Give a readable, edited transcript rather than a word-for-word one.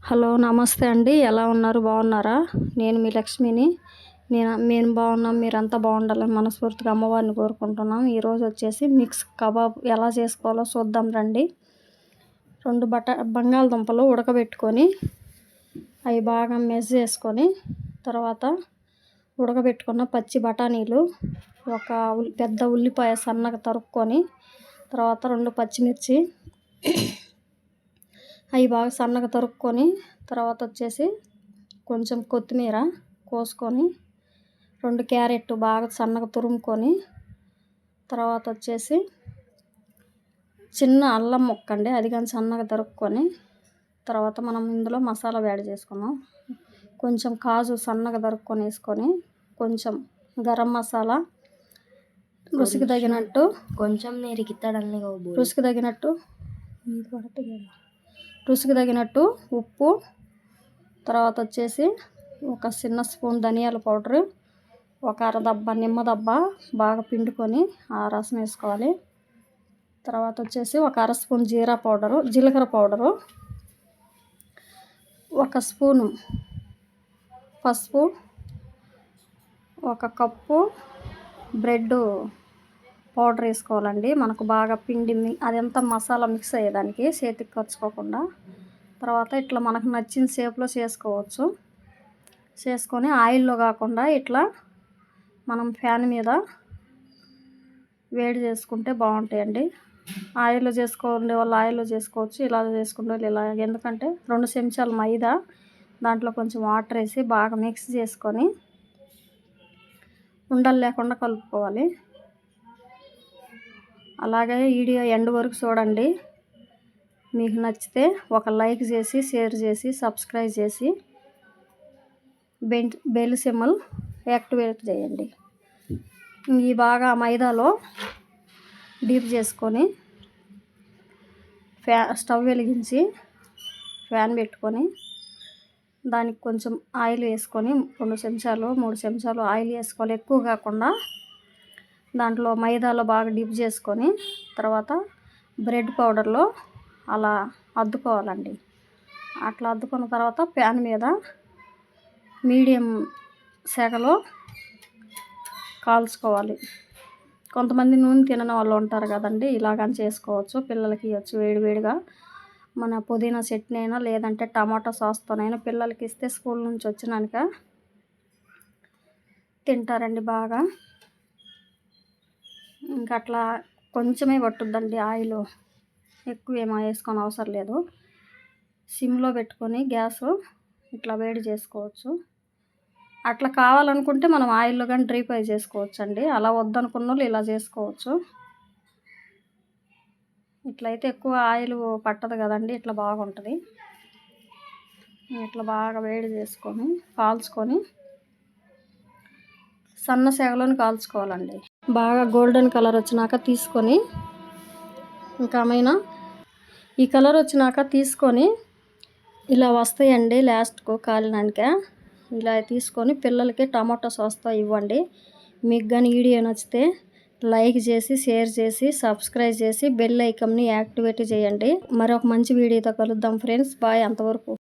Hello నమస్తే అండి. ఎలా ఉన్నారు? బాగున్నారా? నేను మీ లక్ష్మిని. మేము బాగున్నాం, మీరంతా బాగుండాలని మనస్ఫూర్తిగా అమ్మవారిని కోరుకుంటున్నాం. ఈరోజు వచ్చేసి మిక్స్ కబాబ్ ఎలా చేసుకోవాలో చూద్దాం రండి. 2 బంగాళదుంపలు ఉడకబెట్టుకొని అవి బాగా మెస్ చేసుకొని, తర్వాత ఉడకబెట్టుకున్న పచ్చి బఠానీలు, ఒక పెద్ద ఉల్లిపాయ సన్నగా తరుక్కొని, తర్వాత 2 పచ్చిమిర్చి అవి బాగా సన్నగా తరుక్కొని, తర్వాత వచ్చేసి కొంచెం కొత్తిమీర కోసుకొని, 2 క్యారెట్ బాగా సన్నగా తురుముకొని, తర్వాత వచ్చేసి చిన్న అల్లం ముక్క అండి, అది కానీ సన్నగా తరుక్కొని, తర్వాత మనం ఇందులో మసాలా యాడ్ చేసుకున్నాం. కొంచెం కాజు సన్నగా తరుక్కొని వేసుకొని, కొంచెం గరం మసాలా రుచికి తగినట్టు, కొంచెం రుచికి తగినట్టు ఉప్పు, తర్వాత వచ్చేసి ఒక చిన్న స్పూన్ ధనియాల పౌడరు, ఒక అరదబ్బ నిమ్మదబ్బ బాగా పిండుకొని ఆ రసం వేసుకోవాలి. తర్వాత వచ్చేసి ఒక అర స్పూన్ జీలకర్ర పౌడరు, ఒక స్పూను పసుపు, ఒక కప్పు బ్రెడ్ పౌడర్ వేసుకోవాలండి. మనకు బాగా పిండి అదంతా మసాలా మిక్స్ అయ్యేదానికి, చేతికి కరుచుకోకుండా. తర్వాత ఇట్లా మనకు నచ్చిన షేప్లో చేసుకొని ఆయిల్లో కాకుండా ఇట్లా మనం ఫ్యాన్ మీద వేడి చేసుకుంటే బాగుంటాయండి. ఆయిల్లో చేసుకోండి వాళ్ళు ఆయిల్లో చేసుకోవచ్చు, ఇలా చేసుకుంటే వాళ్ళు ఇలా. ఎందుకంటే 2 చెంచాలు మైదా, దాంట్లో కొంచెం వాటర్ వేసి బాగా మిక్స్ చేసుకొని ఉండలు లేకుండా కలుపుకోవాలి. అలాగే వీడియో ఎండ్ వరకు చూడండి. మీకు నచ్చితే ఒక లైక్ చేసి, షేర్ చేసి, సబ్స్క్రైబ్ చేసి బెల్ సింబల్ యాక్టివేట్ చేయండి. ఈ బాగా మైదాలో డీప్ చేసుకొని స్టవ్ వెలిగించి ఫ్యాన్ పెట్టుకొని, దానికి కొంచెం ఆయిల్ వేసుకొని 2 చెంచాలు 3 చెంచాలు ఆయిల్ వేసుకోవాలి, ఎక్కువ కాకుండా. దాంట్లో మైదాలో బాగా డిప్ చేసుకొని, తర్వాత బ్రెడ్ పౌడర్లో అలా అద్దుకోవాలండి. అట్లా అద్దుకున్న తర్వాత ప్యాన్ మీద మీడియం సెగలో కాల్చుకోవాలి. కొంతమంది నూనె తినని వాళ్ళు ఉంటారు కదండి, ఇలాగని చేసుకోవచ్చు. పిల్లలకి ఇవ్వచ్చు వేడివేడిగా. మన పుదీనా చట్నీ అయినా, లేదంటే టమాటా సాస్తోనైనా పిల్లలకి ఇస్తే స్కూల్ నుంచి వచ్చినాక తింటారండి బాగా. ఇంకా అట్లా కొంచెమే పట్టుద్దండి ఆయిల్, ఎక్కువ ఏమో వేసుకొని అవసరం లేదు. సిమ్లో పెట్టుకొని గ్యాస్ ఇట్లా వేడి చేసుకోవచ్చు. అట్లా కావాలనుకుంటే మనం ఆయిల్లో కానీ డ్రీ ఫ్రై చేసుకోవచ్చు అండి. అలా వద్దనుకున్న వాళ్ళు ఇలా చేసుకోవచ్చు. ఇట్లయితే ఎక్కువ ఆయిల్ పట్టదు కదండి, ఇట్లా బాగుంటుంది. ఇట్లా బాగా వేడి చేసుకొని కాల్చుకొని సన్న సెగలోని కాల్చుకోవాలండి. బాగా గోల్డెన్ కలర్ వచ్చినాక తీసుకొని, ఇంకా ఈ కలర్ వచ్చినాక తీసుకొని ఇలా వస్తాయండి. లాస్ట్కు కాలినాక ఇలా తీసుకొని పిల్లలకి టమాటో సాస్తో ఇవ్వండి. మీకు కానీ వీడియో నచ్చితే లైక్ చేసి, షేర్ చేసి, సబ్స్క్రైబ్ చేసి బెల్ ఐకాన్ని యాక్టివేట్ చేయండి. మరొక మంచి వీడియోతో కలుద్దాం ఫ్రెండ్స్. బాయ్. అంతవరకు